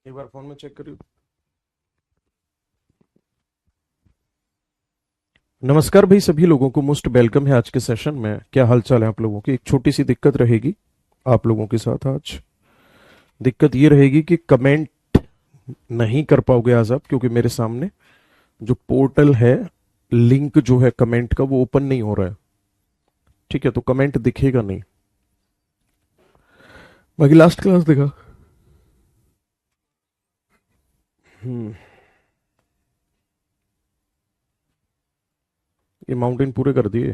एक बार फोन में चेक करिए। नमस्कार भाई, सभी लोगों को मोस्ट वेलकम है आज के सेशन में। क्या हाल चाल है आप लोगों की? एक छोटी सी दिक्कत रहेगी आप लोगों के साथ आज। दिक्कत ये रहेगी कि कमेंट नहीं कर पाओगे आज आप, क्योंकि मेरे सामने जो पोर्टल है, लिंक जो है कमेंट का, वो ओपन नहीं हो रहा है। ठीक है, तो कमेंट दिखेगा नहीं। बाकी लास्ट क्लास देखा। हम्म। ये माउंटेन पूरे कर दिए।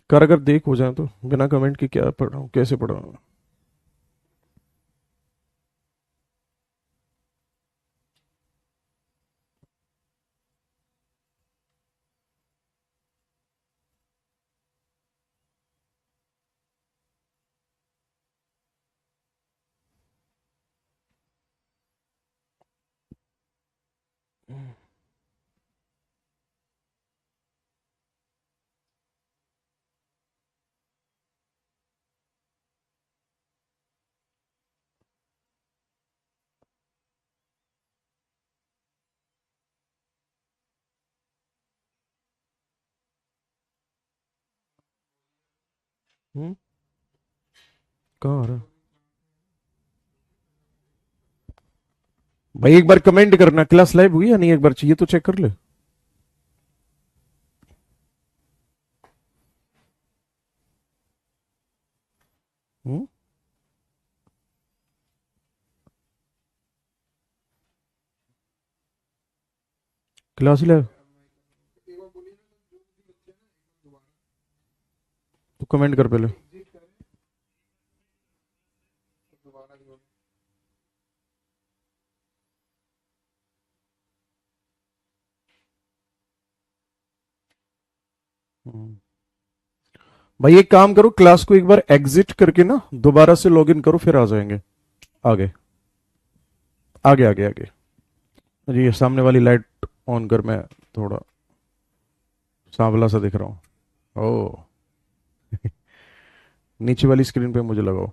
कर अगर देख हो जाए तो बिना कमेंट के क्या पढ़ रहा हूँ, कैसे पढ़ रहा हूँ। कहाँ आ रहा है? भाई एक बार कमेंट करना, क्लास लाइव हुई या नहीं, एक बार चाहिए तो चेक कर ले। हम्म। क्लास लाइव तो कमेंट कर पहले। हम्म। भाई एक काम करो, क्लास को एक बार एग्जिट करके ना दोबारा से लॉगिन करो, फिर आ जाएंगे आगे। आगे आगे आगे। जी, ये सामने वाली लाइट ऑन कर, मैं थोड़ा सांवला सा दिख रहा हूँ। ओ। नीचे वाली स्क्रीन पे मुझे लगाओ।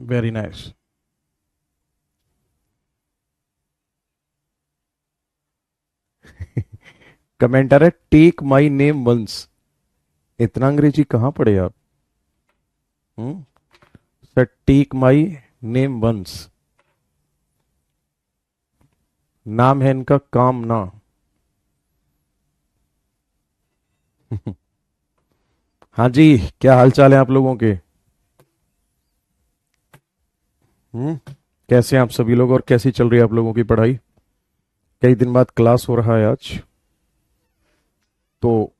Very nice. कमेंट आ रहा है, टेक माई नेम वंस। इतना अंग्रेजी कहाँ पढ़े आप? हम्म। Sir, take my name once. नाम है इनका काम ना। हाँ जी। क्या हाल चाल है आप लोगों के? हम्म। कैसे हैं आप सभी लोग, और कैसी चल रही है आप लोगों की पढ़ाई? कई दिन बाद क्लास हो रहा है आज, तो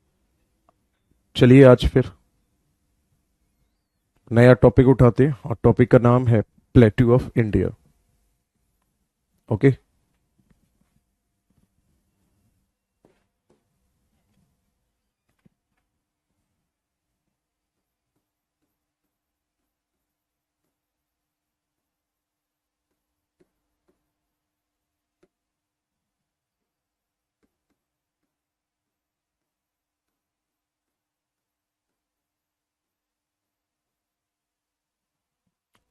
चलिए आज फिर नया टॉपिक उठाते हैं, और टॉपिक का नाम है plateau of India. Okay.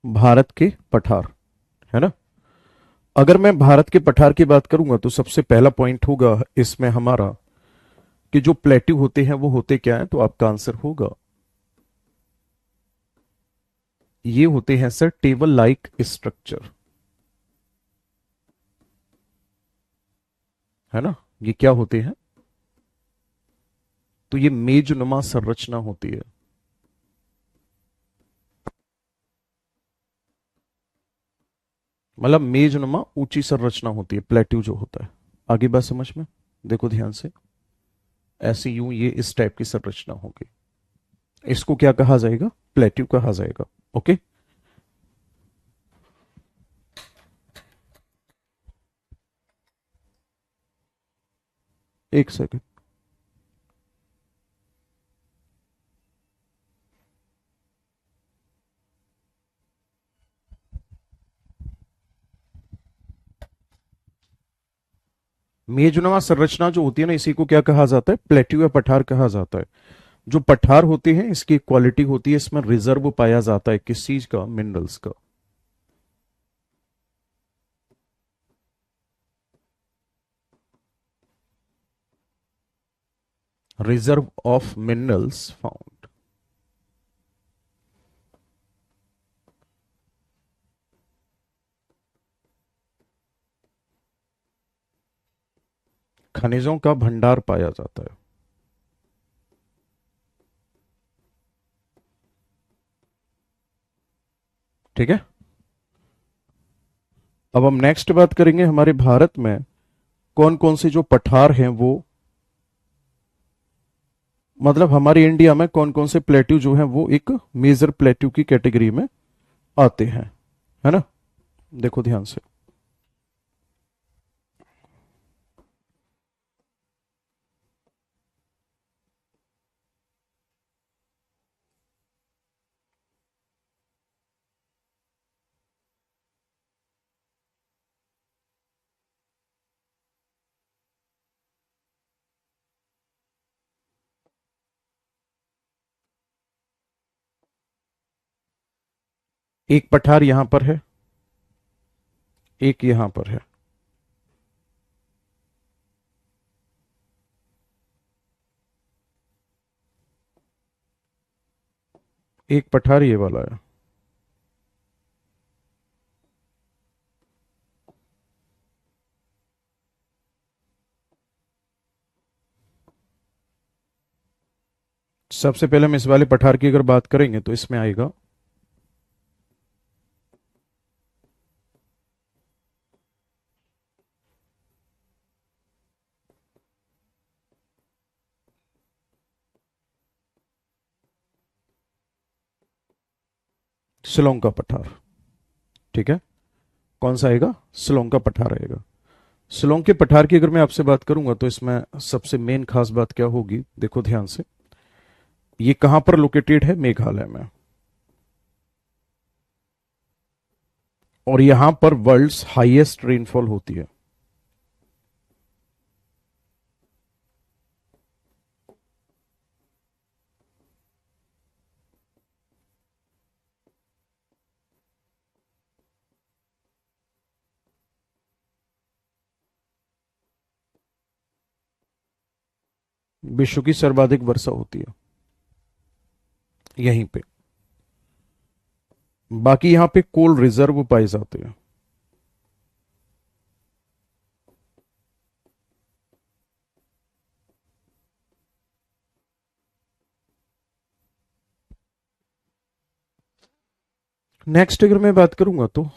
Bharat के पठार, है ना? अगर मैं भारत के पठार की बात करूंगा तो सबसे पहला पॉइंट होगा इसमें हमारा कि जो प्लेट्यू होते हैं वो होते क्या है, तो आपका आंसर होगा, ये होते हैं सर टेबल लाइक स्ट्रक्चर। है ना? ये क्या होते हैं? तो ये मेजनुमा संरचना होती है। मतलब मेजनुमा ऊंची संरचना होती है प्लेट्यू जो होता है। आगे बात समझ में? देखो ध्यान से। ऐसे यूं ये इस टाइप की संरचना होगी। इसको क्या कहा जाएगा? प्लेट्यू कहा जाएगा। ओके। एक सेकंड। मेजनुमा संरचना जो होती है ना, इसी को क्या कहा जाता है? प्लेट्यू या पठार कहा जाता है। जो पठार होते हैं, इसकी क्वालिटी होती है, इसमें रिजर्व पाया जाता है किस चीज का? मिनरल्स का। Reserve of minerals found. खनिजों का भंडार पाया जाता है। ठीक है। अब हम नेक्स्ट बात करेंगे, हमारे भारत में कौन कौन से जो पठार हैं वो, मतलब हमारे इंडिया में कौन कौन से प्लेट्यू जो हैं वो एक मेजर प्लेट्यू की कैटेगरी में आते हैं, है ना? देखो ध्यान से। एक पठार यहां पर है, एक यहां पर है। एक पठार ये वाला है। सबसे पहले हम इस वाले पठार की अगर बात करेंगे तो इसमें आएगा शिलोंग का पठार। ठीक है। कौन सा आएगा? शिलोंग का पठार आएगा। शिलोंग के पठार की अगर मैं आपसे बात करूंगा तो इसमें सबसे मेन खास बात क्या होगी, देखो ध्यान से। ये कहां पर लोकेटेड है? मेघालय में। और यहां पर वर्ल्ड्स हाईएस्ट रेनफॉल होती है। विश्व की सर्वाधिक वर्षा होती है यहीं पे। बाकी यहां पे कोल रिजर्व पाए जाते हैं। नेक्स्ट अगर मैं बात करूंगा तो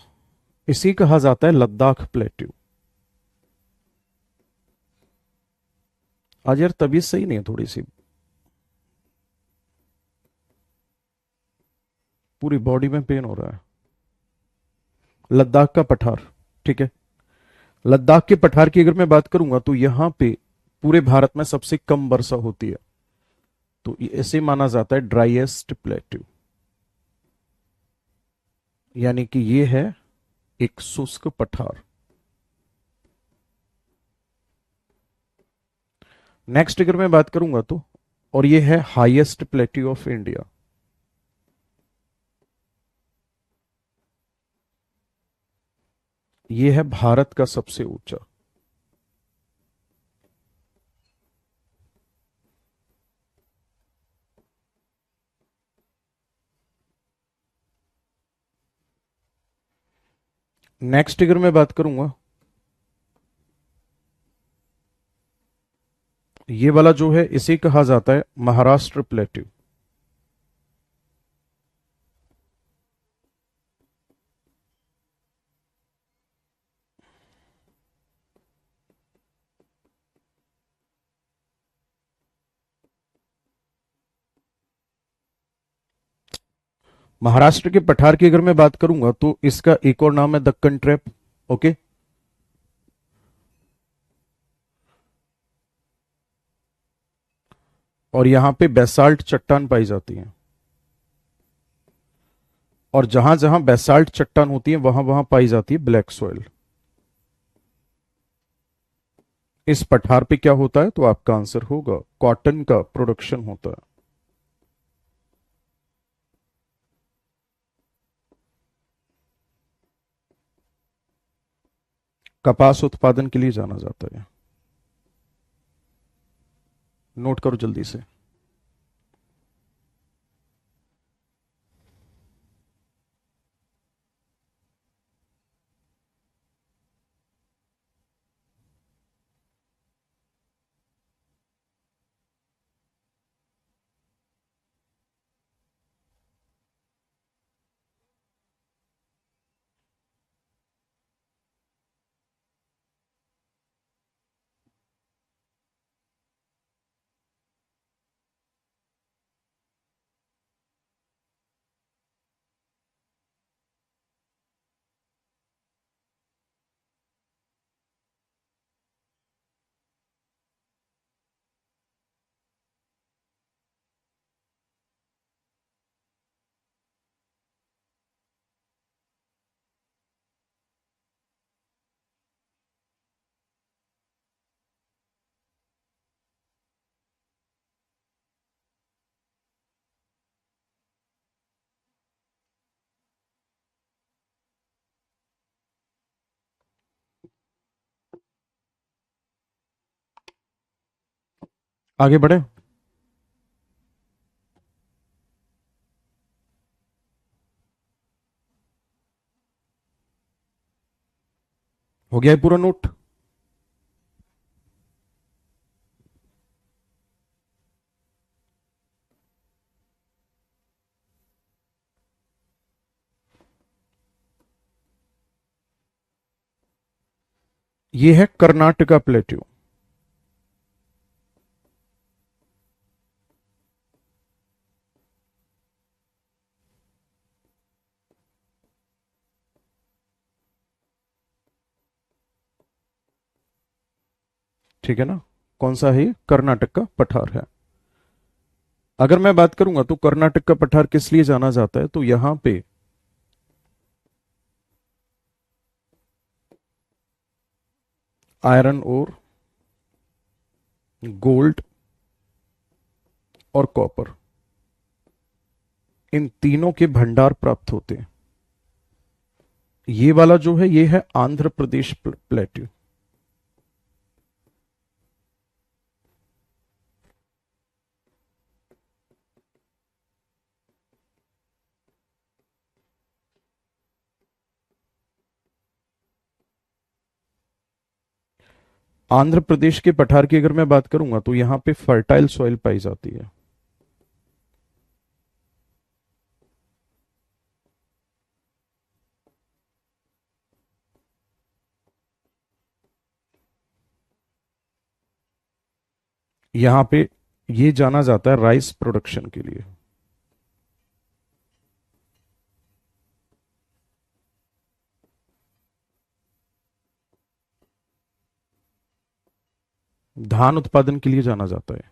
इसी कहा जाता है लद्दाख प्लेट्यू। आज यार तबीयत सही नहीं है थोड़ी सी, पूरी बॉडी में पेन हो रहा है। लद्दाख का पठार। ठीक है। लद्दाख के पठार की अगर मैं बात करूंगा तो यहां पे पूरे भारत में सबसे कम वर्षा होती है, तो इसे माना जाता है ड्राइएस्ट प्लेट्यू। यानी कि ये है एक शुष्क पठार। नेक्स्ट अगर मैं बात करूंगा तो, और ये है हाईएस्ट प्लेट्यू ऑफ इंडिया। ये है भारत का सबसे ऊंचा। नेक्स्ट अगर मैं बात करूंगा, ये वाला जो है इसे कहा जाता है महाराष्ट्र प्लेट्यू। महाराष्ट्र के पठार की अगर मैं बात करूंगा तो इसका एक और नाम है दक्कन ट्रैप। ओके। और यहां पे बेसाल्ट चट्टान पाई जाती हैं, और जहां जहां बेसाल्ट चट्टान होती है वहां वहां पाई जाती है ब्लैक सॉइल। इस पठार पे क्या होता है? तो आपका आंसर होगा कॉटन का प्रोडक्शन होता है। कपास उत्पादन के लिए जाना जाता है। नोट करो जल्दी से। आगे बढ़े। हो गया है पूरा नोट? ये है कर्नाटका प्लेट्यू। ठीक है ना? कौन सा है? ये कर्नाटक का पठार है। अगर मैं बात करूंगा तो कर्नाटक का पठार किस लिए जाना जाता है, तो यहां पे आयरन और गोल्ड और कॉपर, इन तीनों के भंडार प्राप्त होते हैं। ये वाला जो है ये है आंध्र प्रदेश प्लेट्यू। आंध्र प्रदेश के पठार की अगर मैं बात करूंगा तो यहां पे फर्टाइल सॉइल पाई जाती है। यहां पे ये जाना जाता है राइस प्रोडक्शन के लिए। धान उत्पादन के लिए जाना जाता है।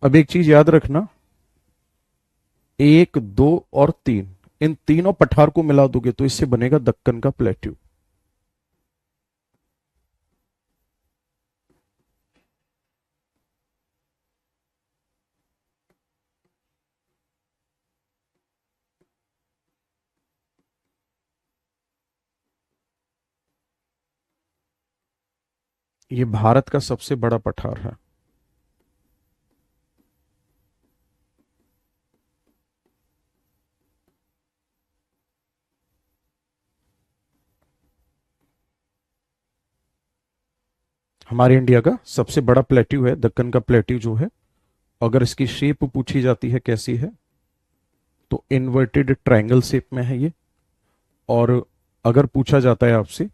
अब एक चीज याद रखना, एक, दो और तीन, इन तीनों पठार को मिला दोगे तो इससे बनेगा दक्कन का प्लेट्यू। ये भारत का सबसे बड़ा पठार है। हमारे इंडिया का सबसे बड़ा प्लेट्यू है दक्कन का प्लेट्यू जो है। अगर इसकी शेप पूछी जाती है कैसी है, तो इन्वर्टेड ट्रायंगल शेप में है ये। और अगर पूछा जाता है आपसे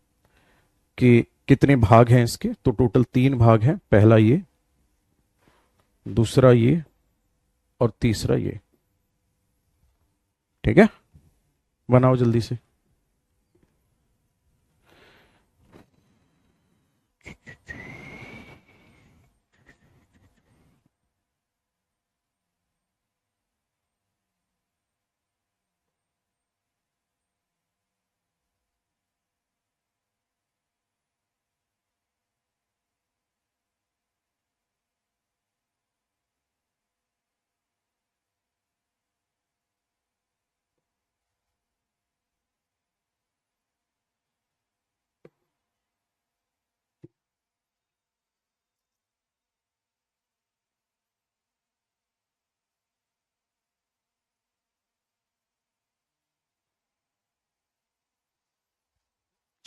कि कितने भाग हैं इसके, तो टोटल तीन भाग हैं। पहला ये, दूसरा ये और तीसरा ये। ठीक है, बनाओ जल्दी से।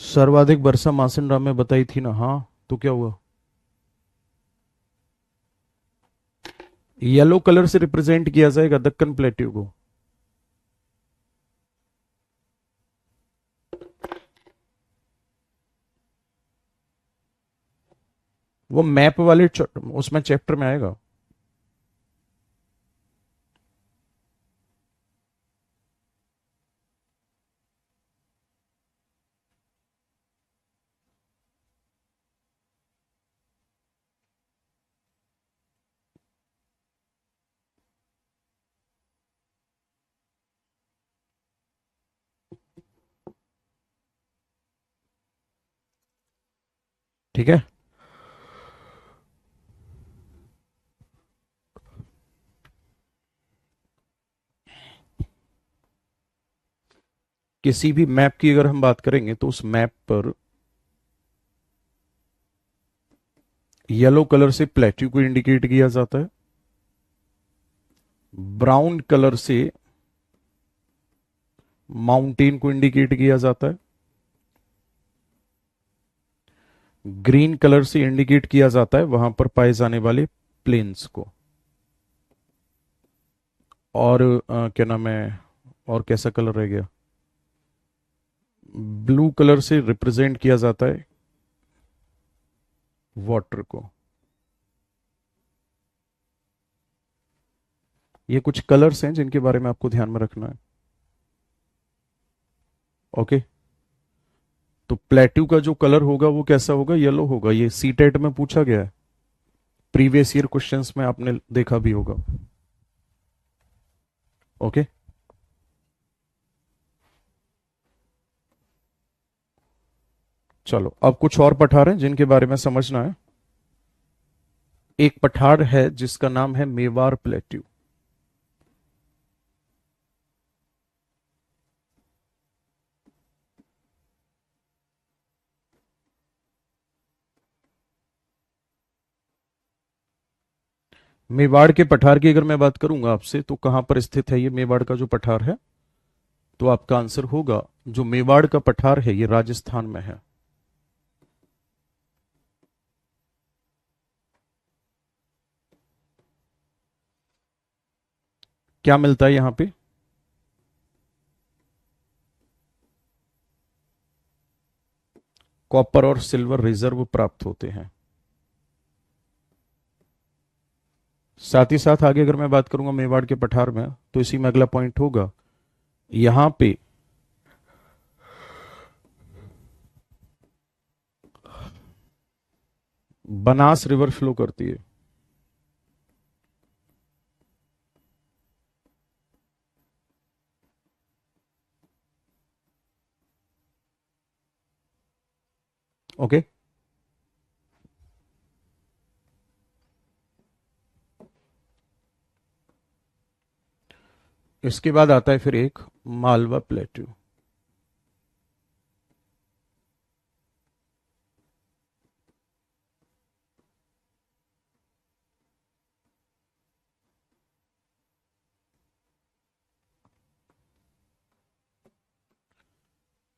सर्वाधिक वर्षा मासिन राम में बताई थी ना, हाँ। तो क्या हुआ? येलो कलर से रिप्रेजेंट किया जाएगा दक्कन प्लेट्यू को। वो मैप वाले उसमें चैप्टर में आएगा। ठीक है। किसी भी मैप की अगर हम बात करेंगे तो उस मैप पर येलो कलर से प्लेट्यू को इंडिकेट किया जाता है, ब्राउन कलर से माउंटेन को इंडिकेट किया जाता है, ग्रीन कलर से इंडिकेट किया जाता है वहां पर पाए जाने वाले प्लेन्स को, और क्या नाम है, और कैसा कलर रह गया, ब्लू कलर से रिप्रेजेंट किया जाता है वाटर को। ये कुछ कलर्स हैं जिनके बारे में आपको ध्यान में रखना है। ओके। तो प्लेट्यू का जो कलर होगा वो कैसा होगा? येलो होगा। ये सीटेट में पूछा गया है, प्रीवियस ईयर क्वेश्चंस में आपने देखा भी होगा। ओके। चलो अब कुछ और पठार हैं जिनके बारे में समझना है। एक पठार है जिसका नाम है मेवार प्लेट्यू। मेवाड़ के पठार की अगर मैं बात करूंगा आपसे तो कहां पर स्थित है ये मेवाड़ का जो पठार है? तो आपका आंसर होगा, जो मेवाड़ का पठार है ये राजस्थान में है। क्या मिलता है यहां पे? कॉपर और सिल्वर रिजर्व प्राप्त होते हैं। साथ ही साथ आगे अगर मैं बात करूंगा मेवाड़ के पठार में तो इसी में अगला पॉइंट होगा, यहां पे बनास रिवर फ्लो करती है। ओके। इसके बाद आता है फिर एक मालवा प्लेट्यू।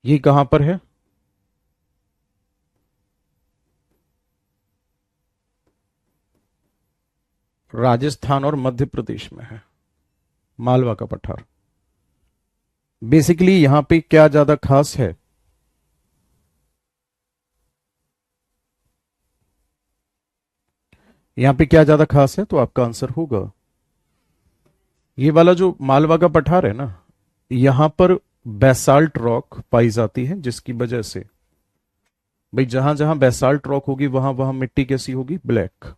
ये कहां पर है? राजस्थान और मध्य प्रदेश में है मालवा का पठार। बेसिकली यहां पे क्या ज्यादा खास है? यहां पे क्या ज्यादा खास है? तो आपका आंसर होगा ये वाला जो मालवा का पठार है ना, यहां पर बेसाल्ट रॉक पाई जाती है, जिसकी वजह से भाई जहां जहां बेसाल्ट रॉक होगी वहां वहां मिट्टी कैसी होगी? ब्लैक।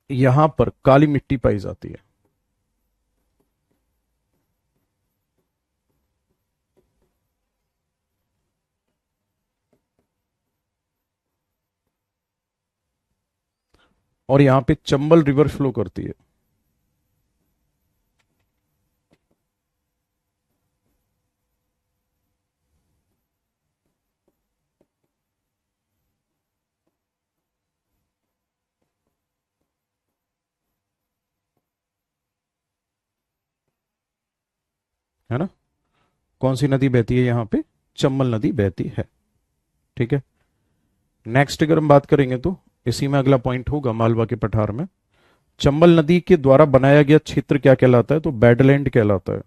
यहां पर काली मिट्टी पाई जाती है। और यहां पे चंबल रिवर फ्लो करती है। है ना। कौन सी नदी बहती है यहाँ पे? चंबल नदी बहती है। ठीक है। नेक्स्ट अगर हम बात करेंगे तो इसी में अगला पॉइंट होगा मालवा के पठार में। चंबल नदी के द्वारा बनाया गया क्षेत्र क्या कहलाता है? तो बैडलैंड कहलाता है।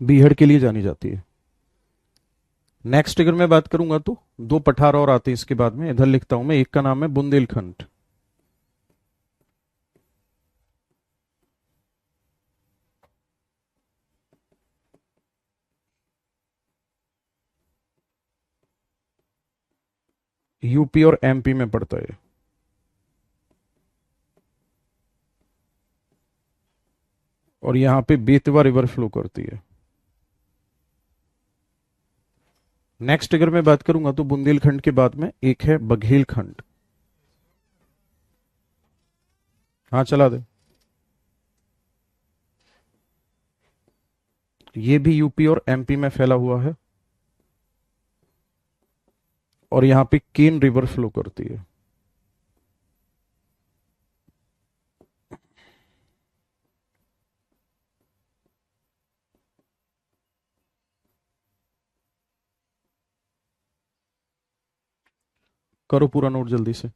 बीहड़ के लिए जानी जाती है। नेक्स्ट अगर मैं बात करूंगा तो दो पठार और आते हैं इसके बाद में, इधर लिखता हूं मैं। एक का नाम है बुंदेलखंड। यूपी और एमपी में पड़ता है। और यहां पे बेतवा रिवर फ्लो करती है। नेक्स्ट अगर मैं बात करूंगा तो बुंदेलखंड के बाद में एक है बघेलखंड। हाँ चला दे। ये भी यूपी और एमपी में फैला हुआ है। और यहां पे केन रिवर फ्लो करती है। करो पूरा नोट जल्दी से।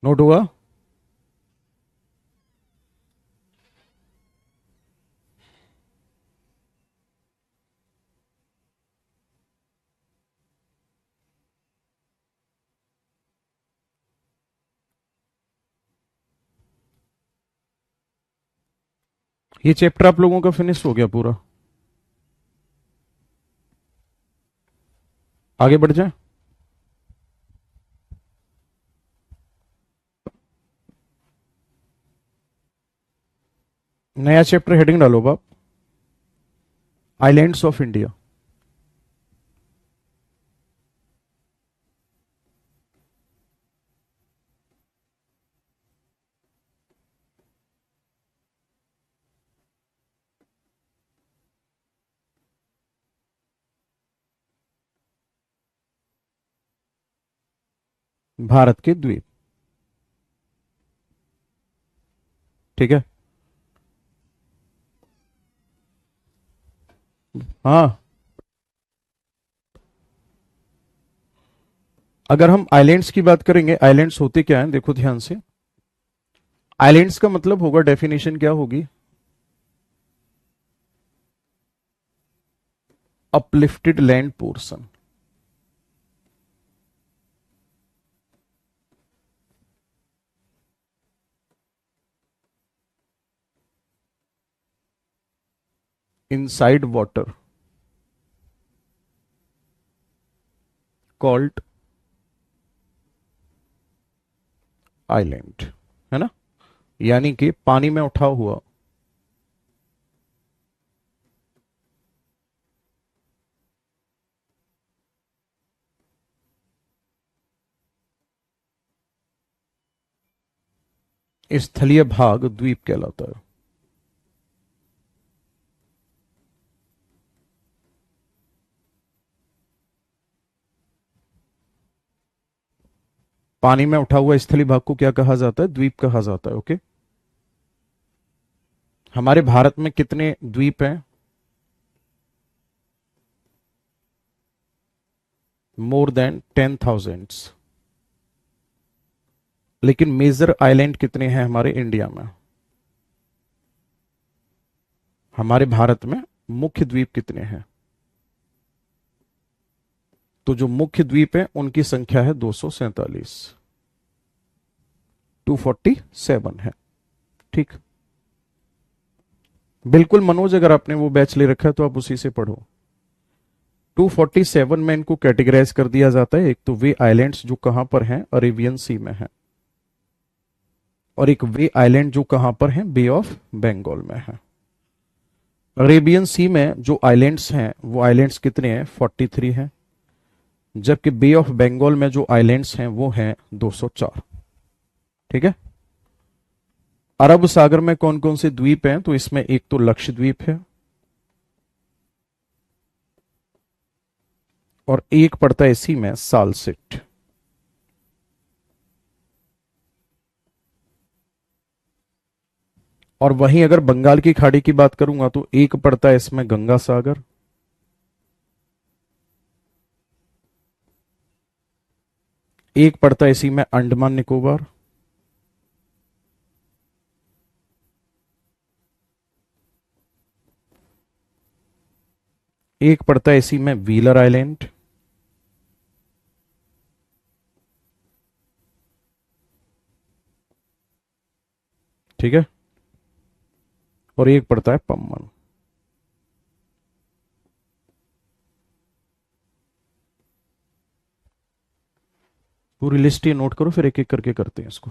नोट हुआ? ये चैप्टर आप लोगों का फिनिश हो गया पूरा। आगे बढ़ जाए। नया चैप्टर हेडिंग डालो बाप। Islands of India. भारत के द्वीप। ठीक है। हाँ। अगर हम आइलैंड्स की बात करेंगे, आइलैंड्स होते क्या हैं देखो ध्यान से। आइलैंड्स का मतलब होगा, डेफिनेशन क्या होगी? Uplifted land portion. Inside water called island. है ना। यानी कि पानी में उठा हुआ। स्थलीय भाग द्वीप कहलाता है। पानी में उठा हुआ स्थलीय भाग को क्या कहा जाता है? द्वीप कहा जाता है। ओके। हमारे भारत में कितने द्वीप हैं? More than 10,000। लेकिन मेजर आइलैंड कितने हैं हमारे इंडिया में? हमारे भारत में मुख्य द्वीप कितने हैं? तो जो मुख्य द्वीप है उनकी संख्या है 247। 247 है। ठीक। बिल्कुल मनोज, अगर आपने वो बैच ले रखा है तो आप उसी से पढ़ो। 247 में इनको कैटेगराइज कर दिया जाता है। एक तो वे आइलैंड्स जो कहां पर हैं? अरेबियन सी में है। और एक वे आइलैंड जो कहां पर है? बे ऑफ बंगाल में है। अरेबियन सी में जो आइलैंड्स हैं वो आइलैंड्स कितने हैं? 43 हैं। जबकि बे ऑफ बंगाल में जो आइलैंड्स हैं वो हैं 204। ठीक है। अरब सागर में कौन कौन से द्वीप हैं? तो इसमें एक तो लक्षद्वीप है और एक पड़ता है इसी में सालसेट। और वहीं अगर बंगाल की खाड़ी की बात करूंगा तो एक पड़ता है इसमें गंगा सागर। एक पड़ता है इसी में अंडमान निकोबार। एक पड़ता है इसी में व्हीलर आइलैंड। ठीक है। और एक पड़ता है पम्बन। पूरी लिस्ट ही नोट करो, फिर एक एक करके करते हैं इसको।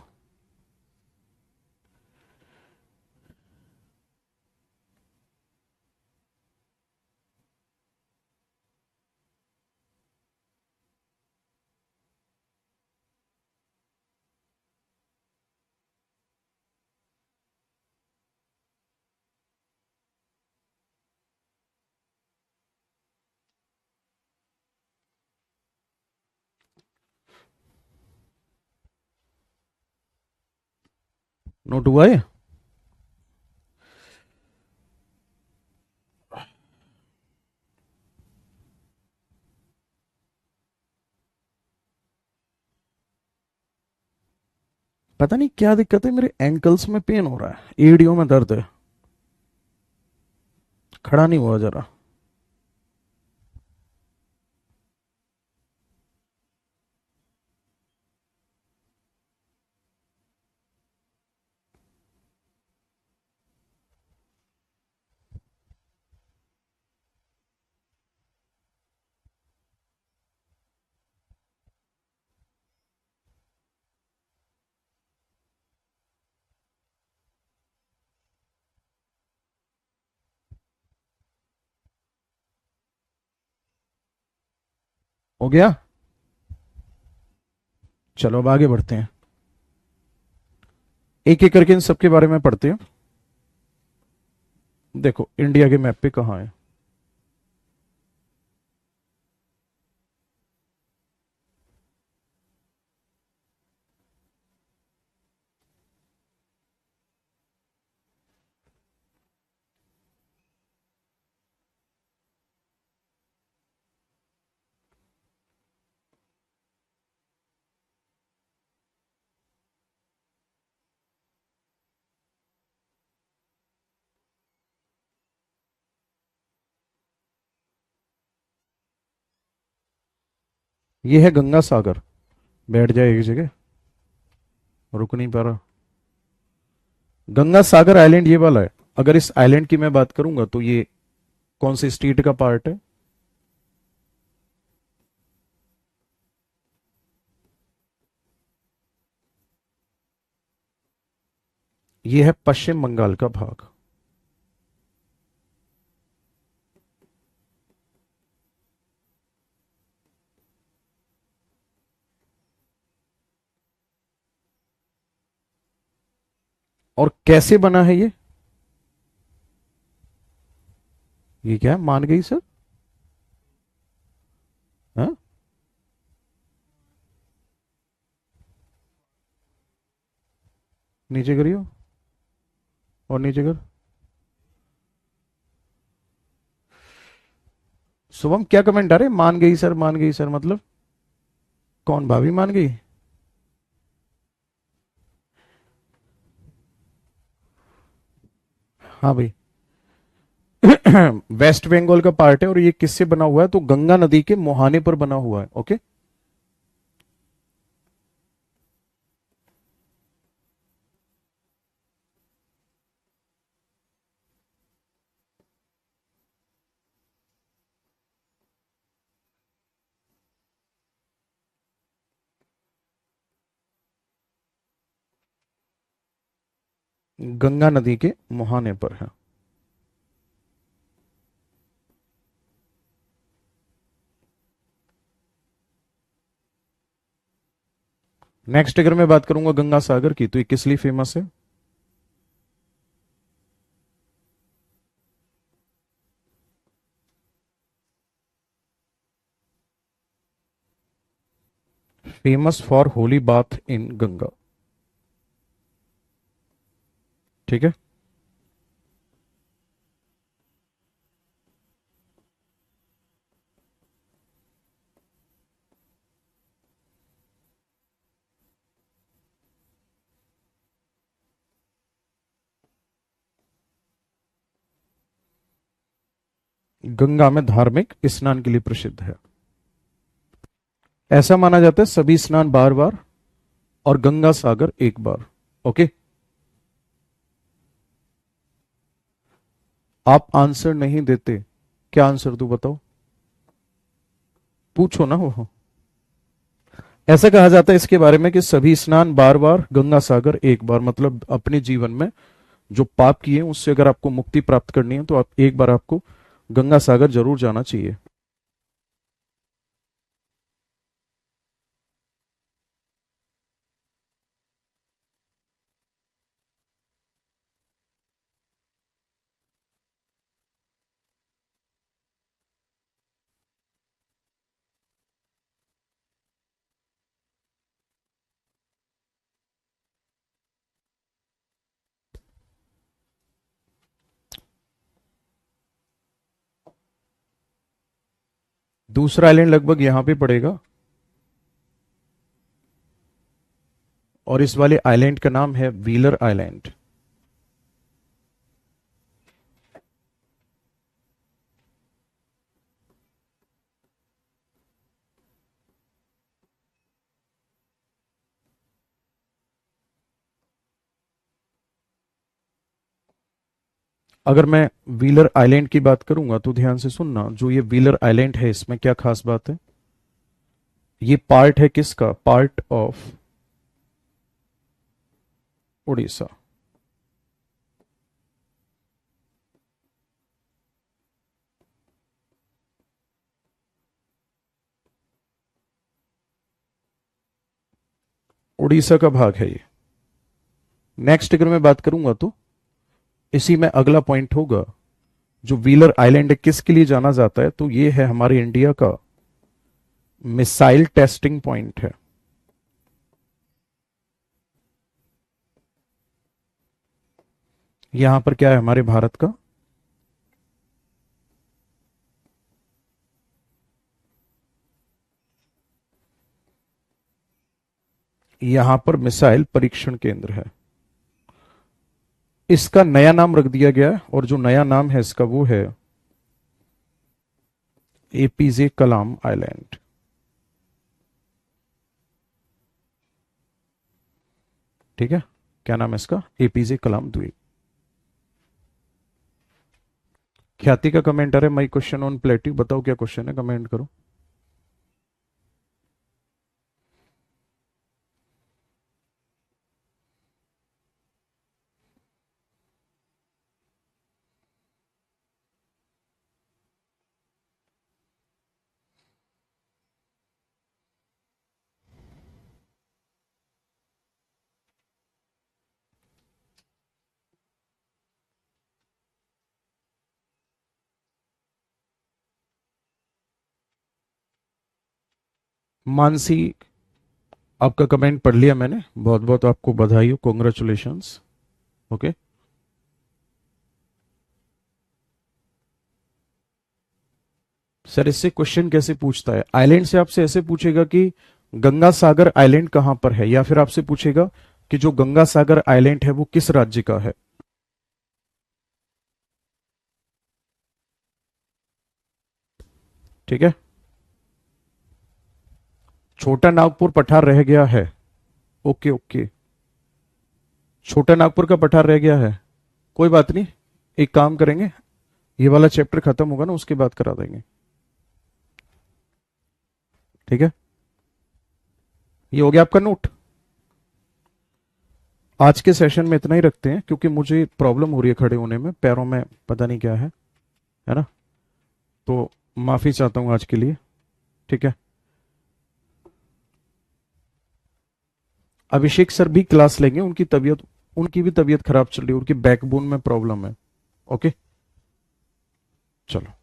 नोट हुआ है? पता नहीं क्या दिक्कत है, मेरे एंकल्स में पेन हो रहा है, एड़ियों में दर्द है, खड़ा नहीं हुआ जरा। हो गया? चलो अब आगे बढ़ते हैं, एक एक करके इन सबके बारे में पढ़ते हैं। देखो इंडिया के मैप पे कहाँ है? ये है गंगा सागर। बैठ जाए एक जगह, रुक नहीं पा रहा। गंगा सागर आइलैंड ये वाला है। अगर इस आइलैंड की मैं बात करूंगा तो ये कौन से स्टेट का पार्ट है? ये है पश्चिम बंगाल का भाग। और कैसे बना है ये क्या है? मान गई सर? हाँ, नीचे करियो, और नीचे कर। शुभम क्या कमेंट आ रहे? मान गई सर, मान गई सर मतलब कौन? भाभी मान गई? हाँ भाई। वेस्ट बंगाल का पार्ट है और ये किससे बना हुआ है? तो गंगा नदी के मुहाने पर बना हुआ है। ओके। गंगा नदी के मुहाने पर है। नेक्स्ट अगर मैं बात करूंगा गंगा सागर की, तो ये किस लिए फेमस है? Famous for Holi bath in Ganga. ठीक है। गंगा में धार्मिक स्नान के लिए प्रसिद्ध है। ऐसा माना जाता है सभी स्नान बार बार और गंगा सागर एक बार। ओके। आप आंसर नहीं देते। क्या आंसर दूं बताओ? पूछो ना वो। ऐसा कहा जाता है इसके बारे में कि सभी स्नान बार बार, गंगा सागर एक बार, मतलब अपने जीवन में जो पाप किए उससे अगर आपको मुक्ति प्राप्त करनी है तो आप एक बार आपको गंगा सागर जरूर जाना चाहिए। दूसरा आइलैंड लगभग यहां पे पड़ेगा और इस वाले आइलैंड का नाम है व्हीलर आइलैंड। अगर मैं व्हीलर आइलैंड की बात करूंगा तो ध्यान से सुनना, जो ये व्हीलर आइलैंड है इसमें क्या खास बात है? ये पार्ट है किसका? Part of Orissa. उड़ीसा का भाग है ये। नेक्स्ट अगर मैं बात करूंगा तो इसी में अगला पॉइंट होगा, जो व्हीलर आइलैंड है किसके लिए जाना जाता है? तो ये है हमारे इंडिया का मिसाइल टेस्टिंग पॉइंट है। यहां पर क्या है हमारे भारत का? यहां पर मिसाइल परीक्षण केंद्र है। इसका नया नाम रख दिया गया है और जो नया नाम है इसका वो है एपीजे कलाम आइलैंड। ठीक है। क्या नाम है इसका? एपीजे कलाम द्वीप। ख्याति का कमेंट आ रहा है, माई क्वेश्चन ऑन प्लेट्यू। बताओ क्या क्वेश्चन है, कमेंट करो। मानसी, आपका कमेंट पढ़ लिया मैंने, बहुत बहुत आपको बधाई हो, कॉन्ग्रेचुलेशंस। ओके, सर इससे क्वेश्चन कैसे पूछता है? आइलैंड से आपसे ऐसे पूछेगा कि गंगा सागर आइलैंड कहां पर है, या फिर आपसे पूछेगा कि जो गंगा सागर आइलैंड है वो किस राज्य का है। ठीक है, छोटा नागपुर पठार रह गया है। ओके ओके, छोटा नागपुर का पठार रह गया है, कोई बात नहीं, एक काम करेंगे, ये वाला चैप्टर खत्म होगा ना उसके बाद करा देंगे। ठीक है, ये हो गया आपका नोट। आज के सेशन में इतना ही रखते हैं, क्योंकि मुझे प्रॉब्लम हो रही है खड़े होने में, पैरों में पता नहीं क्या है ना, तो माफी चाहता हूं आज के लिए। ठीक है, अभिषेक सर भी क्लास लेंगे, उनकी भी तबीयत खराब चल रही है, उनकी बैकबोन में प्रॉब्लम है। ओके, चलो।